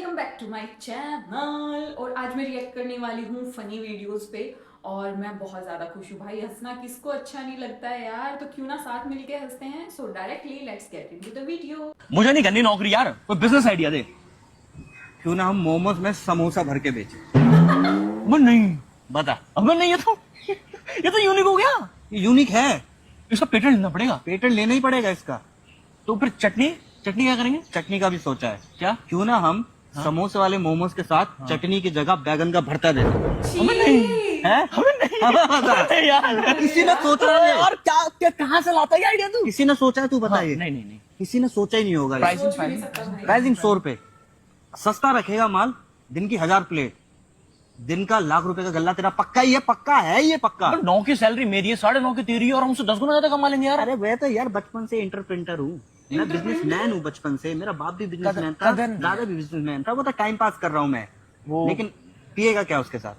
Welcome back to my channel. और आज मैं रिएक्ट करने वाली हूँ फनी वीडियोस पे। और मैं बहुत ज्यादा खुश हूँ भाई, हंसना किसको अच्छा नहीं लगता है यार, तो क्यों ना साथ मिलके हंसते हैं। सो directly let's get into the video. मुझे नहीं करनी नौकरी यार, कोई बिजनेस आइडिया दे। क्यों ना हम मोमोज में समोसा भर के बेचें। मैं नहीं बता। अब नहीं, ये तो यूनिक हो गया। ये यूनिक है, इसका पेटेंट लेना पड़ेगा। पेटेंट लेना ही पड़ेगा इसका। तो फिर चटनी क्या करेंगे? चटनी का भी सोचा है। क्या? क्यों ना हम समोसे वाले मोमोज के साथ चटनी की जगह बैगन का भरता दे दें। हमें नहीं है? हमें नहीं यार, किसी ने सोचा है और क्या कहाँ से लाता है आइडिया तू? किसी ने सोचा है, तू बता। ये नहीं किसी ने सोचा ही नहीं होगा। प्राइसिंग सोच भी नहीं सकता भाई। प्राइसिंग 100 रुपए, सस्ता रखेगा माल। दिन की 1000 प्लेट, दिन का लाख रुपए का गल्ला तेरा पक्का ही है। पक्का है ये, पक्का। 9 की सैलरी मेरी है, 9.5 की तेरी है, और हमसे 10 गुना ज्यादा कमा लेंगे यार। अरे वह तो यार बचपन से इंटरप्रेंटर हूँ, मैं बिजनेसमैन हूँ बचपन से। मेरा बाप भी बिजनेसमैन था, दादा भी बिजनेसमैन था। वो तो टाइम पास कर रहा हूँ मैं। लेकिन पिएगा क्या उसके साथ?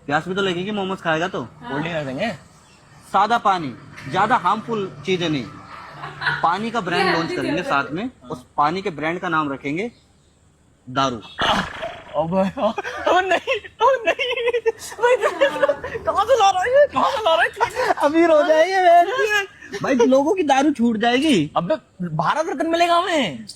प्यास भी तो लगेगी, मोमोज खाएगा तो। कोल्ड ड्रिंक कर देंगे। सादा पानी, ज्यादा हार्मफुल चीजें नहीं। पानी का ब्रांड लॉन्च करेंगे साथ में। उस पानी के ब्रांड का नाम रखेंगे दारू। अब नहीं कहाँ से ला रहा है? अमीर हो जाएंगे भाई, लोगों की दारू छूट जाएगी। अबे भारत रत्न मिलेगा हमें,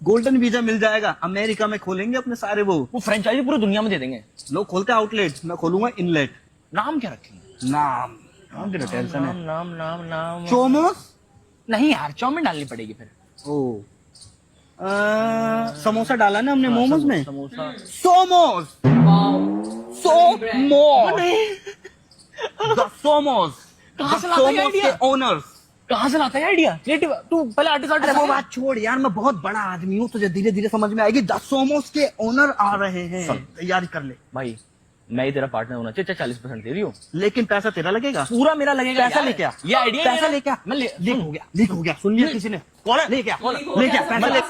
गोल्डन वीजा मिल जाएगा। अमेरिका में खोलेंगे अपने सारे वो फ्रेंचाइजी पूरी दुनिया में दे देंगे। लोग खोलते आउटलेट, मैं खोलूंगा इनलेट। नाम क्या रखेंगे? नाम की टेंशन है। नाम चोमोस नहीं यार, चाउमीन डालनी पड़ेगी फिर। ओ समोसा डाला ना हमने मोमोज में। समोसा सोमोस, सोमोस, द सोमोस, कहाँ से लाता है सोमोस के आइडिया? ओनर्स। कहाँ से लाता है आइडिया? क्रिएटिव तू पहले आर्टिस्ट वो बात छोड़ यार, मैं बहुत बड़ा आदमी हूँ, तुझे धीरे धीरे समझ में आएगी। द सोमोस के ओनर आ रहे हैं, तैयारी कर ले भाई। मैं ही तेरा पार्टनर होना चाहिए, 40% दे रही हूँ। लेकिन पैसा तेरा लगेगा। पूरा मेरा लगेगा। पैसा यार। लेके आ, ये आइडिया पैसा लेके आ। मैं लीक हो गया, सुन लिया किसी ने? कौन है? लेके आ, लेके आ, पैसा ले।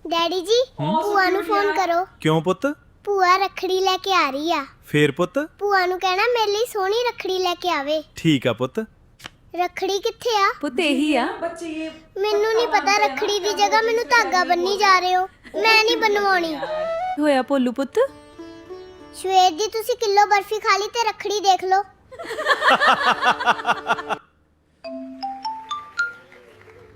डैडी जी ਭੂਆ ਨੂੰ ਫੋਨ ਕਰੋ। ਕਿਉਂ ਪੁੱਤ? ਭੂਆ ਰੱਖੜੀ ਲੈ ਕੇ ਆ ਰਹੀ ਆ। ਫੇਰ ਪੁੱਤ? ਭੂਆ ਨੂੰ ਕਹਿਣਾ ਮੇਰੇ ਲਈ ਸੋਹਣੀ ਰੱਖੜੀ ਲੈ ਕੇ ਆਵੇ। ਠੀਕ ਆ ਪੁੱਤ। ਰੱਖੜੀ ਕਿੱਥੇ ਆ? पुत यही आ बच्चे ये ਮੈਨੂੰ ਨਹੀਂ ਪਤਾ ਰੱਖੜੀ ਦੀ ਜਗ੍ਹਾ ਮੈਨੂੰ ਧਾਗਾ ਬੰਨੀ ਜਾ ਰਹੇ ਹੋ। ਮੈਂ ਨਹੀਂ ਬਣਵਾਉਣੀ। ਹੋਇਆ ਭੋਲੂ ਪੁੱਤ? ਸ਼ਵੇਤ ਦੀ ਤੁਸੀਂ ਕਿਲੋ ਬਰਫੀ ਖਾ ਲਈ ਤੇ ਰੱਖੜੀ ਦੇਖ ਲਓ।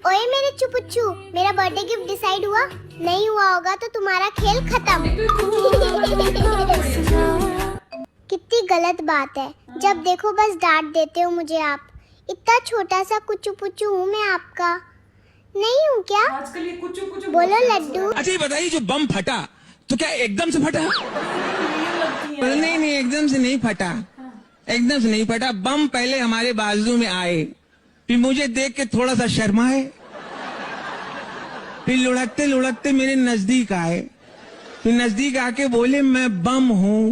ओए मेरे चुपुच्चू, मेरा बर्थडे गिफ्ट डिसाइड हुआ? नहीं हुआ होगा तो तुम्हारा खेल खत्म। कितनी गलत बात है, जब देखो बस डांट देते हो मुझे आप। इतना छोटा सा कुचू पुचू हूँ मैं आपका, नहीं हूँ क्या? आजकल ये कुछ बोलो लड्डू। अच्छा ये बताइए, जो बम फटा तो क्या एकदम से फटा? नहीं एकदम से नहीं फटा, एकदम से नहीं फटा। बम पहले हमारे बाजू में आए, फिर मुझे देख के थोड़ा सा शर्माए, फिर लुढ़कते लुढ़कते मेरे नजदीक आए, फिर नजदीक आके बोले मैं बम हूँ,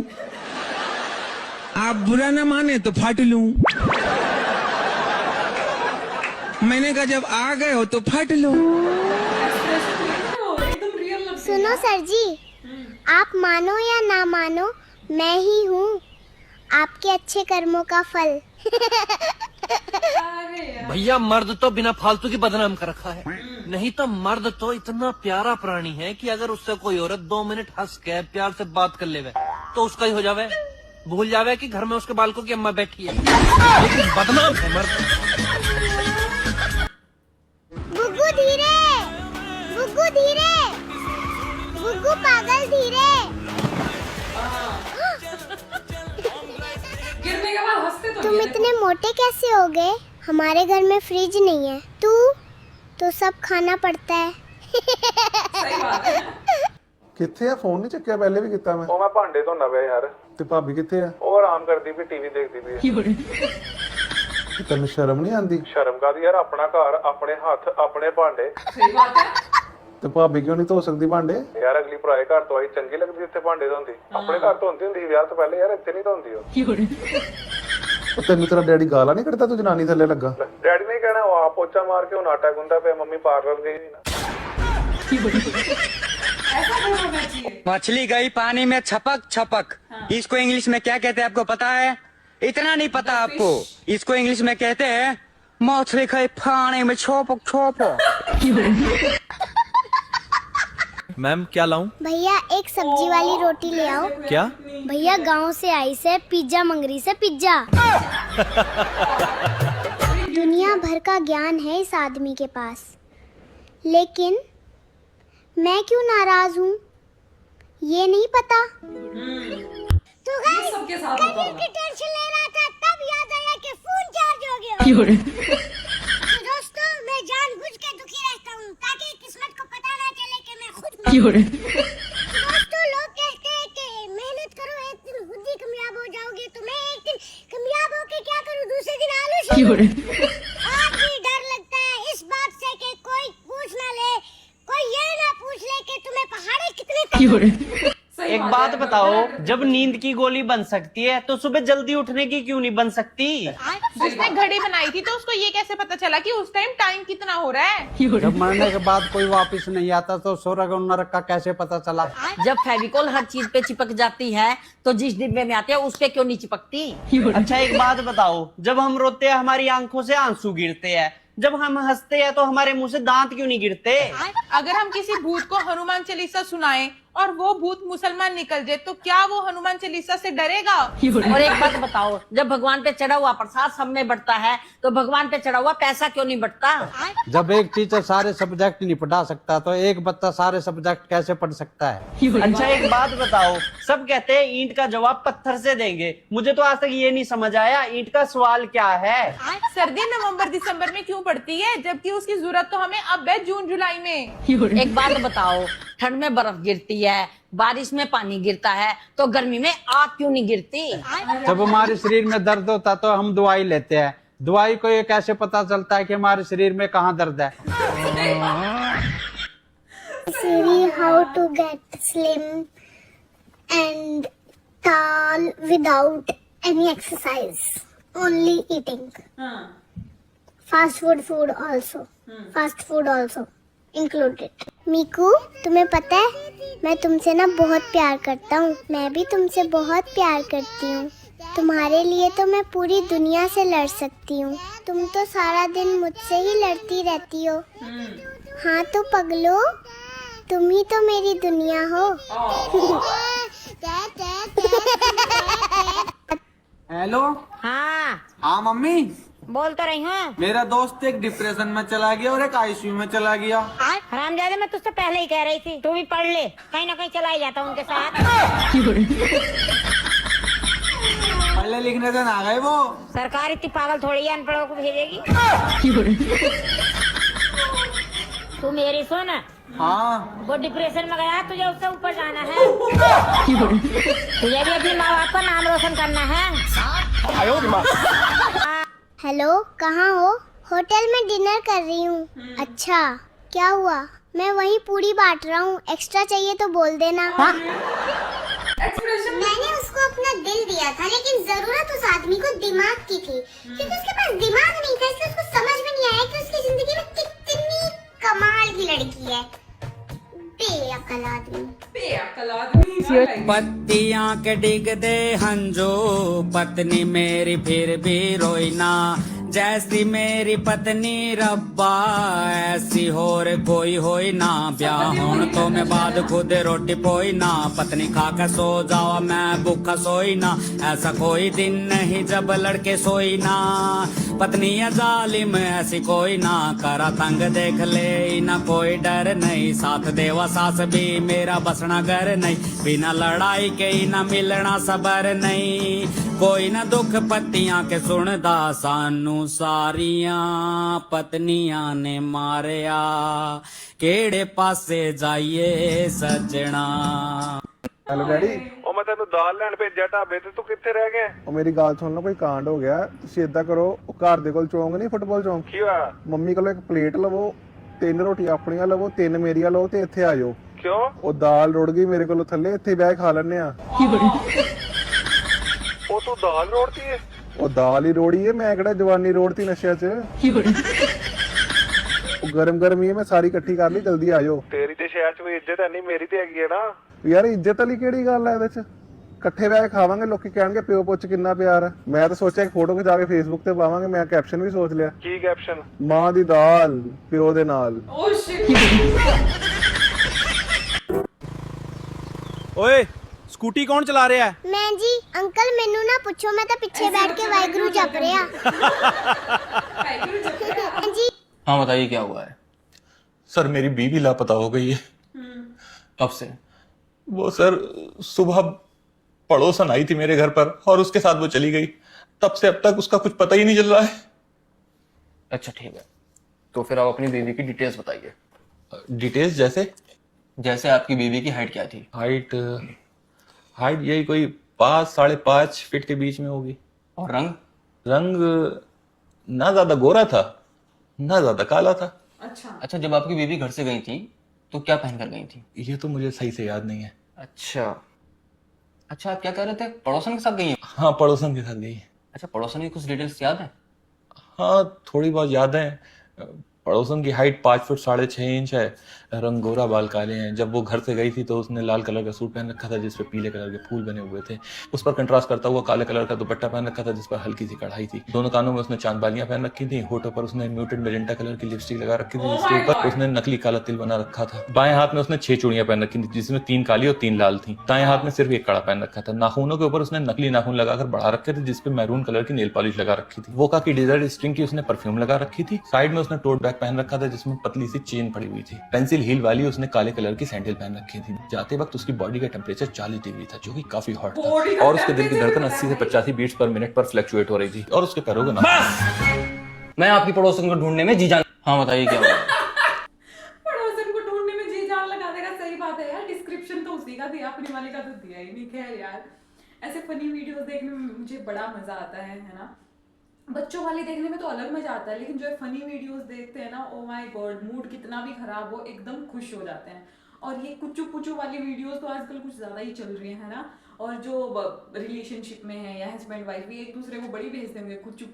आप बुरा ना माने तो फट लूं। मैंने कहा जब आ गए हो तो फट लो। एकदम रियल लगती है। सुनो सर जी, आप मानो या ना मानो, मैं ही हूँ आपके अच्छे कर्मों का फल। भैया मर्द तो बिना फालतू की बदनाम कर रखा है। नहीं तो मर्द तो इतना प्यारा प्राणी है कि अगर उससे कोई औरत 2 मिनट हंस के प्यार से बात कर लेवे तो उसका ही हो जावे, भूल जावे कि घर में उसके बालकों की अम्मा बैठी है। लेकिन बदनाम है मर्द। गुग्गू धीरे, गुग्गू धीरे, गुग्गू पागल धीरे। गिरने के बाद हंसते तो तुम इतने मोटे कैसे हो गए? हमारे घर में फ्रिज नहीं है, तू तो सब खाना पड़ता है। सही बात है। ਕਿੱਥੇ ਆ? ਫੋਨ ਨਹੀਂ ਚੱਕਿਆ, ਪਹਿਲੇ ਵੀ ਕੀਤਾ ਮੈਂ। ਉਹ ਮੈਂ ਭਾਂਡੇ ਧੋਣਾ ਪਿਆ ਯਾਰ। ਤੇ ਭਾਬੀ ਕਿੱਥੇ ਆ? ਉਹ ਆਰਾਮ ਕਰਦੀ ਵੀ ਟੀਵੀ ਦੇਖਦੀ ਵੀ। ਤੈਨੂੰ ਸ਼ਰਮ ਨਹੀਂ ਆਂਦੀ? ਸ਼ਰਮ ਕਾਦੀ ਯਾਰ, ਆਪਣਾ ਘਰ, ਆਪਣੇ ਹੱਥ, ਆਪਣੇ ਭਾਂਡੇ। सही बात है। ਤੇ ਭਾਬੀ ਕਿਉਂ ਨਹੀਂ ਧੋ ਸਕਦੀ ਭਾਂਡੇ? ਯਾਰ ਅਗਲੀ ਭਰਾਏ ਘਰ ਤੋਂ ਆਈ ਚੰਗੀ ਲੱਗਦੀ ਇੱਥੇ ਭਾਂਡੇ ਧੋਂਦੀ? ਆਪਣੇ ਘਰ ਧੋਂਦੀ ਹੁੰਦੀ ਸੀ ਵਿਆਹ ਤੋਂ ਪਹਿਲੇ, ਯਾਰ ਇੱਥੇ ਨਹੀਂ ਧੋਂਦੀ ਉਹ। ਉਹ ਤੈਨੂੰ ਤੇਰਾ ਡੈਡੀ ਗਾਲਾਂ ਨਹੀਂ ਕੱਢਦਾ ਤੂੰ ਜਨਾਨੀ ਥੱਲੇ ਲੱਗਾ? ਡੈਡੀ ਨੇ ਕਹਿਣਾ ਉਹ ਆਪ ਪੋਚਾ ਮਾਰ ਕੇ ਉਹ ਨਾਟਕ ਹੁੰਦਾ ਪਿਆ, ਮੰਮੀ ਪਾਰਲਰ ਗਈ ਨਾ। ऐसा नहीं होना चाहिए। मछली गई पानी में छपक छपक। इसको इंग्लिश में क्या कहते हैं आपको पता है? इतना नहीं पता आपको? इसको इंग्लिश में कहते हैं मछली गई पानी में छपक छपक। मैम क्या लाऊं? भैया एक सब्जी वाली रोटी ले आओ। क्या? भैया गांव से आई से पिज्जा मंग रही से पिज्जा। दुनिया भर का ज्ञान है इस आदमी के पास, लेकिन मैं क्यों नाराज हूँ ये नहीं पता। तो गाइस सबके साथ करियर की टेंशन ले रहा था, तब याद आया कि फोन चार्ज हो गया। तो दोस्तों मैं जानबूझ के दुखी रहता हूँ ताकि किस्मत को पता ना चले कि मैं खुद दोस्तों लोग कहते हैं कि मेहनत करो एक दिन खुद ही कामयाब हो जाओगे, तो मैं एक दिन कामयाब होके क्या करूँ, दूसरे दिन आलू। आज भी डर लगता है इस बात से कि कोई पूछ ना ले, कोई ये ना पूछ ले कि तुम्हें पहाड़ी कितने एक बात बताओ, जब नींद की गोली बन सकती है तो सुबह जल्दी उठने की क्यों नहीं बन सकती? उसने घड़ी बनाई थी तो उसको ये कैसे पता चला कि उस टाइम टाइम कितना हो रहा है? जब मरने के बाद कोई वापस नहीं आता तो स्वर्ग और नरक का कैसे पता चला? जब फेविकोल हर चीज पे चिपक जाती है तो जिस डिब्बे में आती है उस पे क्यों नहीं चिपकती? अच्छा एक बात बताओ, जब हम रोते हैं हमारी आंखों से आंसू गिरते हैं, जब हम हंसते हैं तो हमारे मुंह से दांत क्यों नहीं गिरते? अगर हम किसी भूत को हनुमान चालीसा सुनाएं और वो भूत मुसलमान निकल जाए तो क्या वो हनुमान चालीसा से डरेगा? और एक बात बताओ, जब भगवान पे चढ़ा हुआ प्रसाद सब में बढ़ता है तो भगवान पे चढ़ा हुआ पैसा क्यों नहीं बढ़ता? जब एक टीचर सारे सब्जेक्ट नहीं पढ़ा सकता तो एक बच्चा सारे सब्जेक्ट कैसे पढ़ सकता है? अच्छा एक बात बताओ, सब कहते हैं ईंट का जवाब पत्थर से देंगे, मुझे तो आज तक ये नहीं समझ आया ईंट का सवाल क्या है? सर्दी नवंबर दिसंबर में क्यों पड़ती है जबकि उसकी जरूरत तो हमें अब है जून जुलाई में? एक बात बताओ, ठंड में बर्फ गिरती है, बारिश में पानी गिरता है, तो गर्मी में आग क्यों नहीं गिरती? जब हमारे शरीर में दर्द होता तो हम दवाई लेते हैं, दवाई को ये कैसे पता चलता है कि हमारे शरीर में कहाँ दर्द है? Siri, how to get slim and tall without any exercise, only eating. Fast food also included. मीकू तुम्हें पता है मैं तुमसे ना बहुत प्यार करता हूँ, मैं भी तुमसे बहुत प्यार करती हूँ, तुम्हारे लिए तो मैं पूरी दुनिया से लड़ सकती हूँ, तुम तो सारा दिन मुझसे ही लड़ती रहती हो। हाँ तो पगलो, तुम ही तो मेरी दुनिया हो। हेलो। हाँ मम्मी बोल तो रही हूँ। मेरा दोस्त एक डिप्रेशन में चला गया और एक आईसीयू में चला गया। हरामजादे, मैं तुझसे पहले ही कह रही थी तू भी पढ़ ले, कहीं ना कहीं चला ही जाता उनके साथ। पढ़ने लिखने से ना गए वो। सरकार इतनी पागल थोड़ी है अनपढ़ों को भेजेगी। तू मेरी सुन। हाँ। वो डिप्रेशन में गया, तुझे उससे ऊपर जाना है। तुझे भी अपनी माँ बाप का नाम रोशन करना है। हेलो, कहाँ हो? होटल में डिनर कर रही हूँ। अच्छा, क्या हुआ? मैं वही पूरी बांट रहा हूँ, एक्स्ट्रा चाहिए तो बोल देना। मैंने उसको अपना दिल दिया था, लेकिन जरूरत उस आदमी को दिमाग की थी, क्योंकि उसके पास दिमाग नहीं था, इसलिए उसको समझ में नहीं आया कि उसकी जिंदगी में कितनी कमाल की लड़की है। बेअक्ल आदमी। पत्तियां के डिगदे हंजो, पत्नी मेरी फिर भी रोई ना, जैसी मेरी पत्नी रब्बा ऐसी होर कोई होई ना, ब्याह होन तो मैं बाद खुद रोटी पोई ना, पत्नी खा के सो जावा मैं भूखा सोई ना, ऐसा कोई दिन नहीं जब लड़के सोई ना, पत्नी है जालिम ऐसी कोई ना, करा तंग देख ले ना कोई डर नहीं, साथ देवा सास भी मेरा बसना घर नहीं, बिना लड़ाई के ना मिलना सबर नहीं, कोई ना दुख पत्तियां के सुनदा, सानू सारियां पत्नियां ने मारिया, केड़े पासे जाइए सजना। Hello daddy. ਉਹ ਮੈਂ ਤੈਨੂੰ ਦਾਲ ਲੈਣ ਭੇਜਿਆ ਢਾਬੇ ਤੇ, ਤੂੰ ਕਿੱਥੇ ਰਹਿ ਗਿਆ? ਉਹ ਮੇਰੀ ਗੱਲ ਸੁਣ ਲਓ, ਕੋਈ ਕਾਂਡ ਹੋ ਗਿਆ। ਤੁਸੀਂ ਏਦਾਂ ਕਰੋ, ਉਹ ਘਰ ਦੇ ਕੋਲ ਚੌਂਕ ਨਹੀਂ, ਫੁੱਟਬਾਲ ਚੌਂਕ, ਕੀ ਹੋਇਆ? ਮੰਮੀ ਕੋਲੋਂ ਇੱਕ ਪਲੇਟ ਲਵੋ, 3 ਰੋਟੀਆਂ ਆਪਣੀਆਂ ਲਵੋ, 3 ਮੇਰੀਆਂ ਲਵੋ ਤੇ ਇੱਥੇ ਆ ਜਾਓ। ਕਿਉਂ? ਉਹ ਦਾਲ ਰੁੜ ਗਈ ਮੇਰੇ ਕੋਲੋਂ ਥੱਲੇ, ਇੱਥੇ ਬਹਿ ਖਾ ਲੈਣੇ ਆ। ਉਹ ਤੂੰ ਦਾਲ ਰੋੜਤੀ ਹੈ? ਉਹ ਦਾਲ ਹੀ ਰੋੜੀ ਹੈ, ਮੈਂ ਕਿਹੜਾ ਜਵਾਨੀ ਰੋੜਤੀ ਨਸ਼ਿਆਂ 'ਚ। ਉਹ ਗਰਮ ਗਰਮ ਹੀ ਹੈ, ਮੈਂ ਸਾਰੀ ਇਕੱਠੀ ਕਰ ਲਈ, ਜਲਦੀ ਆ ਜਾਓ। ਤੇਰੀ ਤੇ ਸ਼ਹਿਰ 'ਚ ਵੀ ਇੱਜ਼ਤ ਹੈ ਨਹੀਂ, ਮੇਰੀ ਤੇ ਹੈਗੀ ਹੈ ਨਾ। ਯਾਰ ਇੱਜ਼ਤ ਵਾਲੀ ਕਿਹੜੀ ਗੱਲ ਹੈ ਇਹਦੇ 'ਚ? ਇਕੱਠੇ ਬਹਿ ਕੇ ਖਾਵਾਂਗੇ, ਲੋਕੀ ਕਹਿਣਗੇ ਪਿਓ ਪੁੱਤ ਕਿੰਨਾ ਪਿਆਰ ਹੈ। ਮੈਂ ਤਾਂ ਸੋਚਿਆ ਇੱਕ ਫੋਟੋ ਖਿਚਾ ਕੇ ਫੇਸਬੁੱਕ ਤੇ ਪਾਵਾਂਗੇ, ਮੈਂ ਕੈਪਸ਼ਨ ਵੀ ਸੋਚ ਲਿਆ। ਕੀ ਕੈਪਸ਼ਨ? ਮਾਂ ਦੀ ਦਾਲ ਪਿਓ ਦੇ ਨਾਲ। ਓਏ ਸਕੂਟੀ ਕੌਣ ਚਲਾ ਰਿਹਾ ਹੈ? मैं जी अंकल मेनू ना पूछो, मैं तो पीछे बैठ के वाहिगुरु जप रहा। जी हाँ बताइए क्या हुआ है? सर मेरी बीवी लापता हो गई है। कब से? वो सर सुबह पड़ोसन आई थी मेरे घर पर और उसके साथ वो चली गई। तब से अब तक उसका कुछ पता ही नहीं चल रहा है। अच्छा ठीक है, तो फिर आप अपनी बीवी की डिटेल्स बताइए। डिटेल्स जैसे? जैसे आपकी बीवी की हाइट क्या थी? हाइट यही कोई 5-5.5 फीट के बीच में होगी। और रंग? रंग ना ज्यादा गोरा था ना ज्यादा काला था। अच्छा, जब आपकी बीवी घर से गई थी तो क्या पहनकर गई थी? ये तो मुझे सही से याद नहीं है। अच्छा, आप क्या कह रहे थे, पड़ोसन के साथ गई है? हाँ पड़ोसन के साथ गई है। अच्छा, पड़ोसन की कुछ डिटेल्स याद है? हाँ थोड़ी बहुत याद है। पड़ोसन की हाइट 5 फुट 6.5 इंच है, रंग गोरा, बाल काले हैं। जब वो घर से गई थी तो उसने लाल कलर का सूट पहन रखा था जिस पे पीले कलर के फूल बने हुए थे। उस पर कंट्रास्ट करता हुआ काले कलर का दुपट्टा पहन रखा था जिस पर हल्की सी कढ़ाई थी। दोनों कानों में उसने चांद बालियां पहन रखी थी। होठों पर उसने म्यूटेड मेजेंटा कलर की लिपस्टिक लगा रखी थी जिसके ऊपर उसने नकली काला तिल बना रखा था। बाएं हाथ में उसने 6 चूड़ियां पहन रखी थी जिसमें 3 काली और 3 लाल थी। दाएं हाथ में सिर्फ एक कड़ा पहन रखा था। नाखूनों के ऊपर उसने नकली नाखून लगाकर बढ़ा रखे थे जिसपे मैरून कलर की नेल पॉलिश लगा रखी थी। वोका की डिजायर स्ट्रिंग की उसने परफ्यूम लगा रखी थी। साइड में उसने टोट बैग पहन रखा था जिसमें पतली सी चेन पड़ी हुई थी। पेंसिल हील वाली उसने काले कलर की सैंडल पहन रखी थी। जाते वक्त उसकी बॉडी का टेम्परेचर 40 डिग्री था जो कि काफी हॉट था और उसके दिल की धड़कन 80 से 85 बीट्स पर मिनट पर फ्लक्चुएट हो रही थी और उसके पैरों का नाम। मैं आपकी पड़ोसन को ढूंढने में जी जान। हाँ बताइए क्या हुआ? पड़ोसन को ढूंढने में जी जान लगा देगा, सही बात है यार। डिस्क्रिप्शन तो उसी का दिया, अपने वाले का तो दिया ही नहीं। खैर यार, ऐसे फनी वीडियोस देखने में मुझे बड़ा मजा आता है ना। बच्चों वाले देखने में तो अलग मजा आता है, लेकिन जो फनी वीडियोस देखते हैं ना, ओ माय गॉड, मूड कितना भी खराब हो एकदम खुश हो जाते हैं। और ये कुचू पुचू वाली वीडियोस तो आजकल कुछ ज्यादा ही चल रही है ना। और जो रिलेशनशिप में है या हस्बैंड वाइफ भी एक दूसरे को बड़ी भेजते होंगे कुचू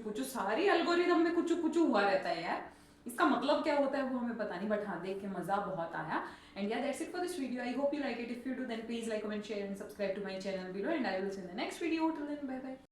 पुचू, सारी एल्गोरिदम में कुचू पुचू हुआ रहता है यार। इसका मतलब क्या होता है वो हमें पता नहीं, बट हाँ देख के मजा बहुत आया। एंड या that's it for this video. I hope you like it. If you do then please like, comment, share and subscribe to my channel below and I will see in the next video. Till then bye bye.